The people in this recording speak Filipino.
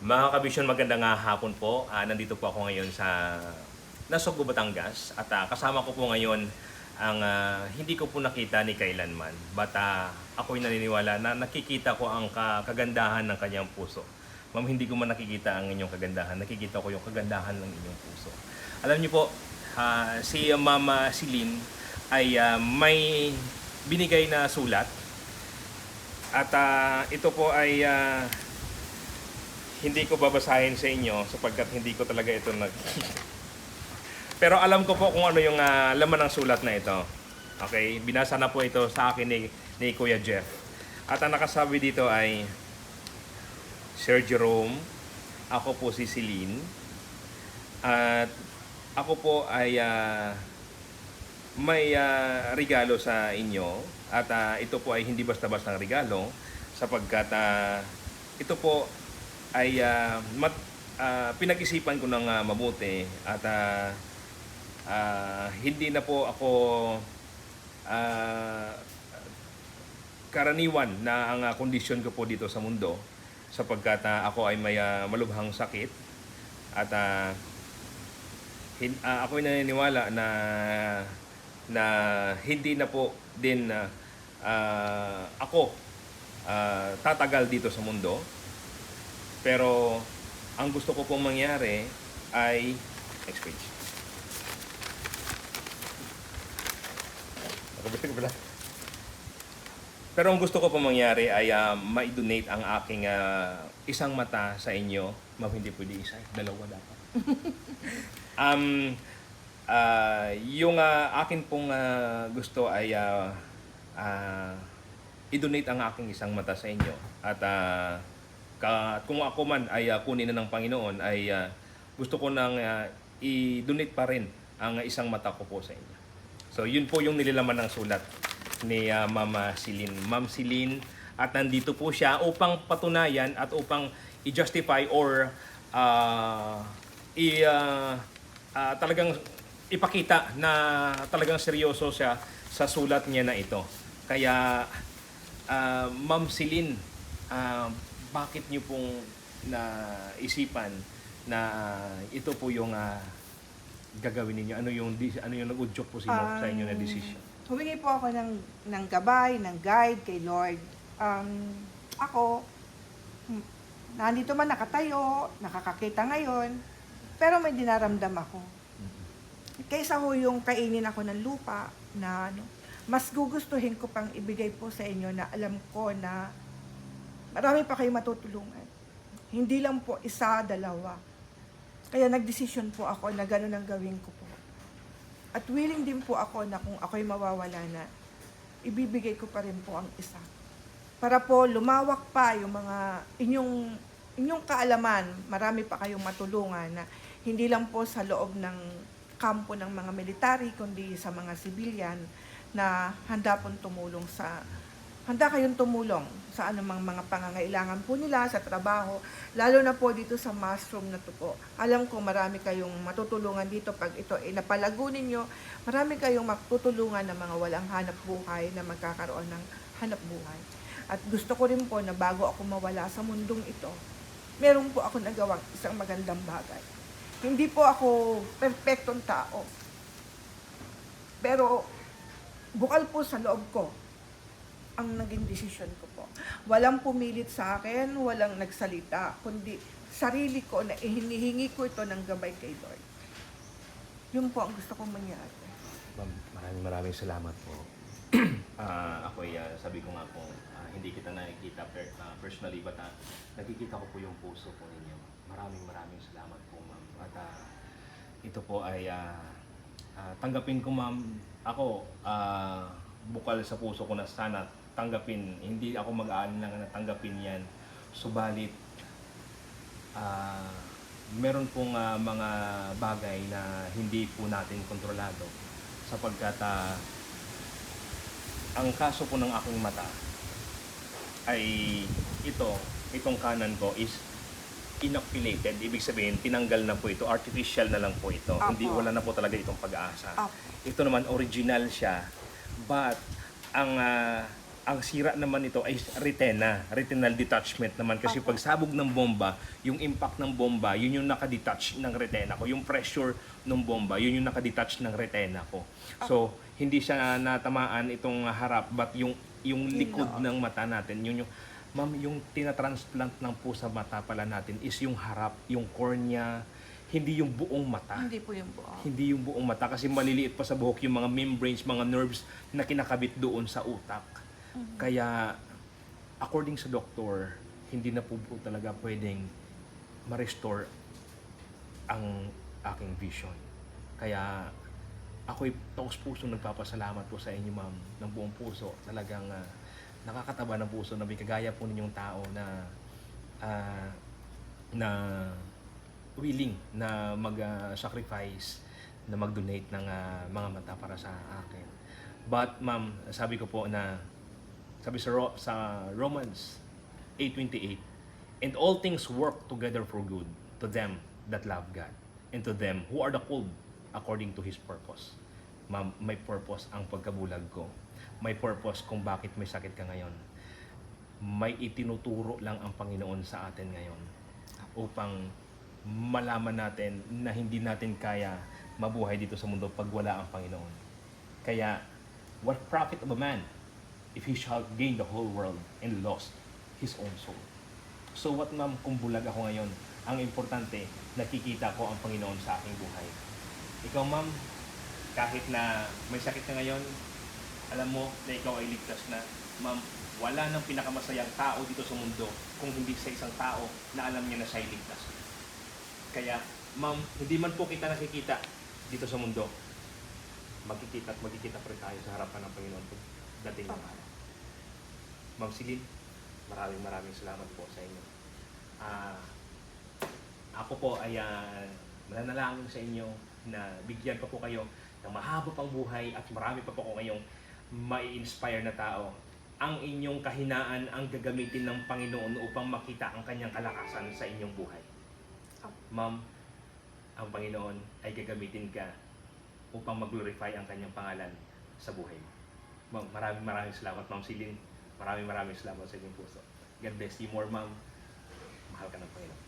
Mga kabisyon, magandang hapon po. Nandito po ako ngayon sa Nasugbu, Batangas at kasama ko po ngayon ang hindi ko po nakita ni kailanman. But ako'y naniniwala na nakikita ko ang kagandahan ng kanyang puso. Ma'am, hindi ko man nakikita ang inyong kagandahan. Nakikita ko yung kagandahan ng inyong puso. Alam niyo po, si Mama Silin ay may binigay na sulat. At ito po ay hindi ko babasahin sa inyo sapagkat hindi ko talaga ito Pero alam ko po kung ano yung laman ng sulat na ito. Okay, binasa na po ito sa akin ni Kuya Jeff. At ang nakasabi dito ay, Sir Jerome, ako po si Celine. At ako po ay may regalo sa inyo. At ito po ay hindi basta-basta regalo sapagkat ito po ay pinag-isipan ko ng mabuti at hindi na po ako karaniwan na ang kondisyon ko po dito sa mundo sapagkat ako ay may malubhang sakit at ako ay naniniwala na hindi na po din ako tatagal dito sa mundo. Pero ang gusto ko pong mangyari ay next page. Pero ang gusto ko pong mangyari ay ma-donate ang aking isang mata sa inyo. Ma'am, hindi pwede isa, dalawa dapat. Yung akin pong gusto ay i-donate ang aking isang mata sa inyo. At kung ako man ay kunin na ng Panginoon ay gusto ko nang i-donate pa rin ang isang mata ko po sa inyo. So yun po yung nilalaman ng sulat ni Mama Silin. Ma'am Silin, at nandito po siya upang patunayan at upang i-justify or talagang ipakita na talagang seryoso siya sa sulat niya na ito. Kaya Ma'am Silin, bakit niyo pong naisipan na ito po yung gagawin ninyo? Ano yung nag-udyok po sa inyo na decision? Humingi po ako ng gabay, ng guide kay Lord. Ako, nandito man nakatayo, nakakakita ngayon, pero may dinaramdam ako. Kaysa ho yung kainin ako ng lupa na mas gugustuhin ko pang ibigay po sa inyo na alam ko na marami pa kayong matutulungan. Hindi lang po isa, dalawa. Kaya nagdesisyon po ako na gano'n ang gawin ko po. At willing din po ako na kung ako'y mawawala na, ibibigay ko pa rin po ang isa. Para po lumawak pa yung mga inyong kaalaman, marami pa kayong matulungan na hindi lang po sa loob ng kampo ng mga military, kundi sa mga civilian na handa kayong tumulong sa anumang mga pangangailangan po nila sa trabaho, lalo na po dito sa mushroom na to po. Alam ko marami kayong matutulungan dito pag ito ay napalago ninyo, marami kayong matutulungan ng mga walang hanap buhay na magkakaroon ng hanap buhay. At gusto ko rin po na bago ako mawala sa mundong ito, meron po ako nagawang isang magandang bagay. Hindi po ako perfectong tao, pero bukal po sa loob ko ang naging desisyon ko po. Walang pumilit sa akin, walang nagsalita, kundi sarili ko na hinihingi ko ito ng gabay kay Lord. Yun po ang gusto kong mangyari. Ma'am, maraming salamat po. Ako'y sabi ko nga po, hindi kita nakikita personally, but nakikita ko po yung puso po ninyo. Maraming salamat po, ma'am. At ito po ay tanggapin ko, ma'am. Ako, bukal sa puso ko na sana tanggapin. Hindi ako mag-aalinlangan na tanggapin yan. Subalit, meron pong mga bagay na hindi po natin kontrolado sapagkat ang kaso po ng aking mata ay itong kanan ko is inoculated. Ibig sabihin, tinanggal na po ito. Artificial na lang po ito. Apo. Hindi, wala na po talaga itong pag-asa. Apo. Ito naman, original siya. But, ang ang sira naman ito ay retinal detachment naman. Kasi Opo. pag sabog ng bomba, yung impact ng bomba, yun yung nakadetach ng retina ko. Yung pressure ng bomba, yun yung nakadetach ng retina ko. So, hindi siya natamaan itong harap, but yung likod loob. ng mata natin, yun yung, ma'am, yung tinatransplant ng po sa mata pala natin is yung harap, yung cornea, hindi yung buong mata. Hindi po yung buo. Hindi yung buong mata kasi maliliit pa sa buhok yung mga membranes, mga nerves na kinakabit doon sa utak. Kaya, according sa doktor, hindi na po talaga pwedeng ma-restore ang aking vision. Kaya, ako'y taos-puso nagpapasalamat po sa inyo, ma'am, ng buong puso. Talagang nakakataba ng puso na may kagaya po ninyong tao ah, na willing na mag-sacrifice, na mag-donate ng mga mata para sa akin. But, ma'am, sabi ko po na sabi sa Romans 8:28, and all things work together for good to them that love God and to them who are the called according to His purpose. Ma'am, may purpose ang pagkabulag ko. May purpose kung bakit may sakit ka ngayon. May itinuturo lang ang Panginoon sa atin ngayon upang malaman natin na hindi natin kaya mabuhay dito sa mundo pag wala ang Panginoon. Kaya, what profit of a man if he shall gain the whole world and lost his own soul? So what, ma'am, kung bulag ako ngayon, ang importante, nakikita ko ang Panginoon sa aking buhay. Ikaw, ma'am, kahit na may sakit ka ngayon, alam mo na ikaw ay ligtas na. Ma'am, wala nang pinakamasayang tao dito sa mundo kung hindi sa isang tao na alam niya na siya ay ligtas. Kaya, ma'am, hindi man po kita nakikita dito sa mundo, magkikita pa rin tayo sa harapan ng Panginoon dating ng araw. Ma'am Celine, maraming salamat po sa inyo. Ako po ay mananalangin sa inyo na bigyan pa po kayo ng mahaba pang buhay at marami pa po kayong mai-inspire na tao. Ang inyong kahinaan ang gagamitin ng Panginoon upang makita ang kanyang kalakasan sa inyong buhay. Ma'am, ang Panginoon ay gagamitin ka upang mag-glorify ang kanyang pangalan sa buhay mo. Ma'am, maraming salamat, Ma'am Celine. Maraming salamat sa inyong puso. God bless you more, ma'am. Mahal ka ng Panginoon.